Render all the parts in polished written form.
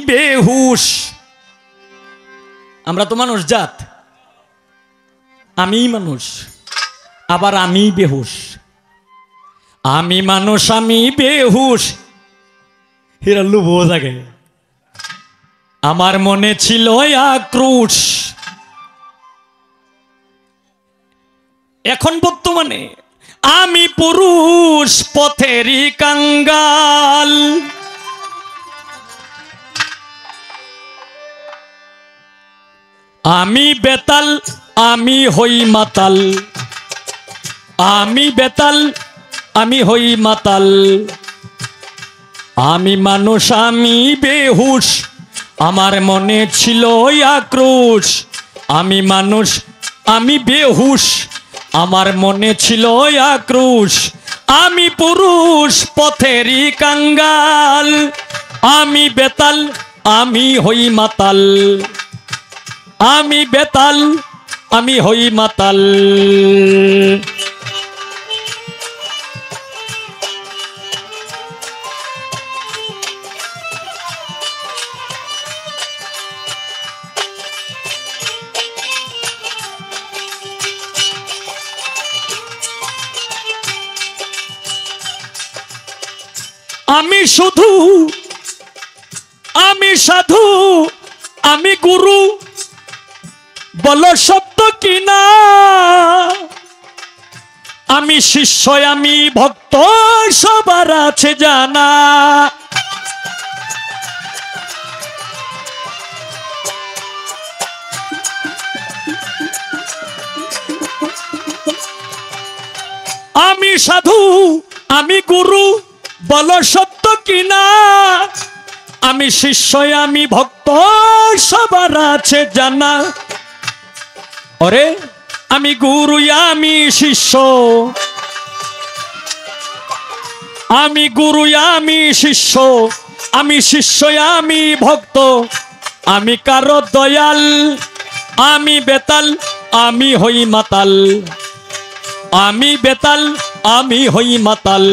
বেহুশ। আমরা তো মানুষ জাত, আমি মানুষ আবার আমি বেহুশ। আমি মানুষ আমি বেহুশ, এরা লুভ জাগে। আমার মনে ছিল আক্রোশ, এখন বর্তমানে আমি পুরুষ পথেরই কাঙ্গাল। আমি বেতাল আমি হই মাতাল, আমি বেতাল আমি হই মাতাল। আমি মানুষ আমি বেহুশ, আমার মনে ছিল আক্রোশ। আমি মানুষ আমি বেহুশ, আমার মনে ছিল আক্রোশ। আমি পুরুষ পথেরই কাঙ্গাল। আমি বেতাল আমি হই মাতাল, আমি বেতাল আমি হই মাতাল। আমি শুধু আমি সাধু আমি গুরু, বলো সত্য কিনা। আমি শিষ্য আমি ভক্ত সবার আছে জানা। আমি সাধু আমি গুরু, বলো সত্য কিনা। আমি শিষ্য আমি ভক্ত সবার আছে জানা। ওরে আমি গুরু আমি শিষ্য, আমি গুরু আমি শিষ্য, আমি শিষ্য আমি ভক্ত। আমি কারো দয়াল আমি বেতাল আমি হই মাতাল, আমি বেতাল আমি হই মাতাল।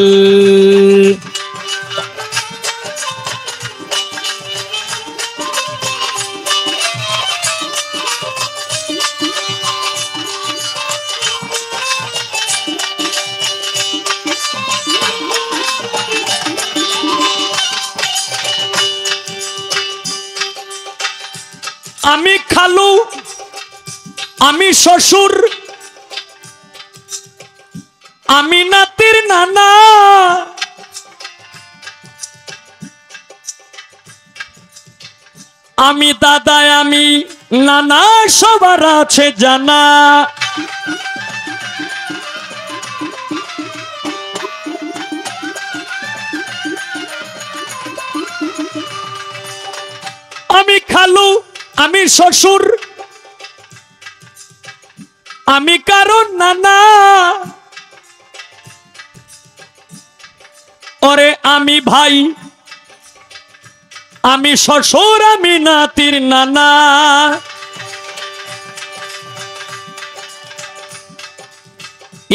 আমি খালু আমি শ্বশুর, আমি নাতির নানা। আমি দাদা আমি নানা সবার আছে জানা। আমি খালু আমি শ্বশুর, আমি কারণ নানা। ওরে আমি ভাই আমি শ্বশুর, আমি নাতির নানা।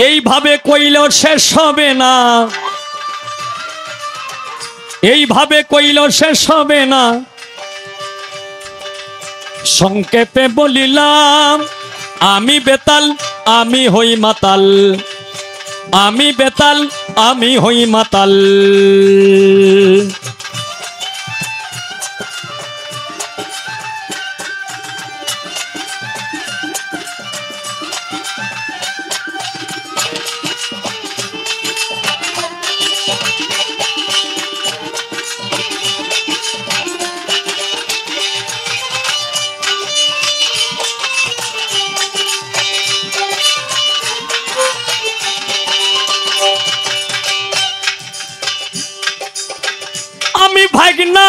এইভাবে কইলেও শেষ হবে না, এইভাবে কইলেও শেষ হবে না। সংক্ষেপে বলিলাম আমি বেতাল আমি হই মাতাল, আমি বেতাল আমি হই মাতাল। আমি ভাগনা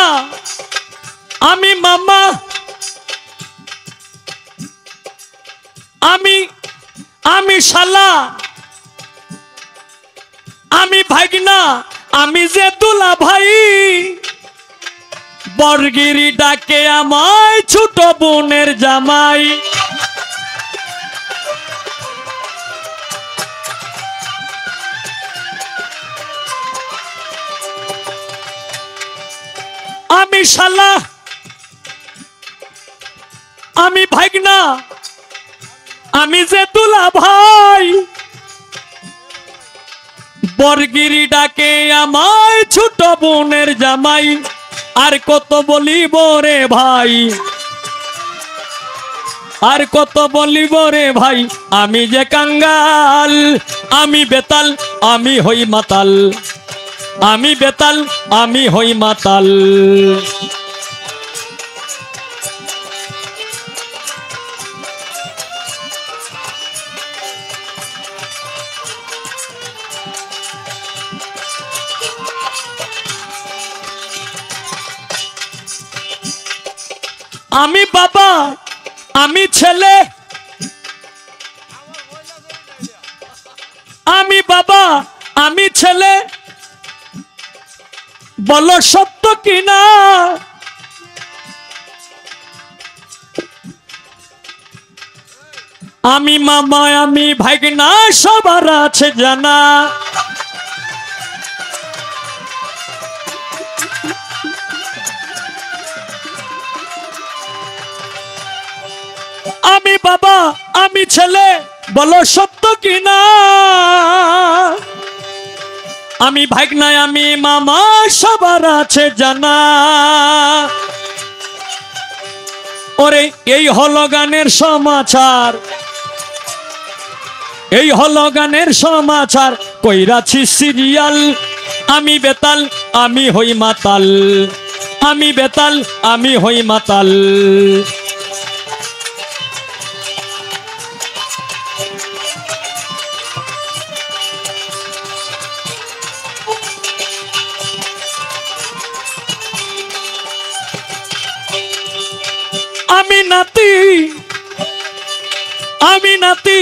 আমি মামা, আমি আমি শালা, আমি ভাগনা আমি যে দুলা ভাই। বরগিরি ডাকে আমায় ছোট বোনের জামাই। আমি শালা আমি ভাগনা আমি যে দুলা ভাই বরগিরি ডাকে আমায় ছোট বোনের জামাই আর কত বলিব রে ভাই আর কত বলিব রে ভাই আমি যে কাঙ্গাল আমি বেতাল আমি হই মাতাল আমি বেতাল আমি হই মাতাল আমি বাবা আমি ছেলে আমি বাবা আমি ছেলে বলো সত্য কিনা আমি মামা আমি ভাগনা সবার আছে জানা আমি বাবা আমি ছেলে বলো সত্য কিনা আমি ভাগনা আমি মামা সবার আছে জানা ওরে এই হলো গানের সমাচার এই হলো গানের সমাচার কইরাছি সিরিয়াল আমি বেতাল আমি হই মাতাল আমি বেতাল আমি হই মাতাল আমি নাতি আমি নাতি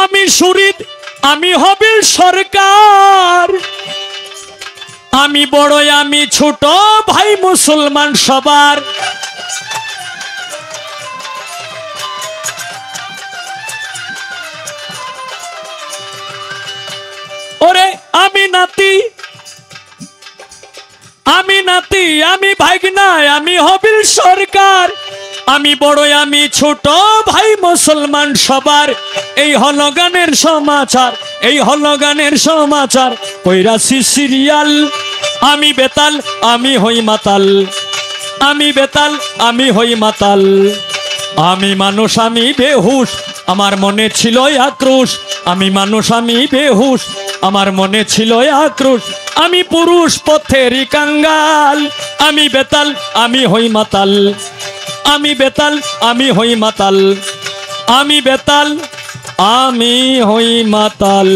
আমি শরীদ আমি হবিল সরকার আমি বড় আমি ছোট ভাই মুসলমান সবার ওরে আমি নাতি আমি ভাগনা আমি হবিল সরকার আমি বড় আমি ছোট ভাই মুসলমান সবার এই হলো গানের সমাচার এই হলো গানের সমাচার কইরাছি সিরিয়াল আমি বেতাল আমি হই মাতাল আমি বেতাল আমি হই মাতাল আমি মানুষ আমি বেহুশ আমার মনে ছিল আক্রোশ আমি মানুষ আমি বেহুশ আমার মনে ছিল আক্রোশ আমি পুরুষ পথেরই কাঙ্গাল আমি বেতাল আমি হই মাতাল আমি বেতাল আমি হই মাতাল আমি বেতাল আমি হই মাতাল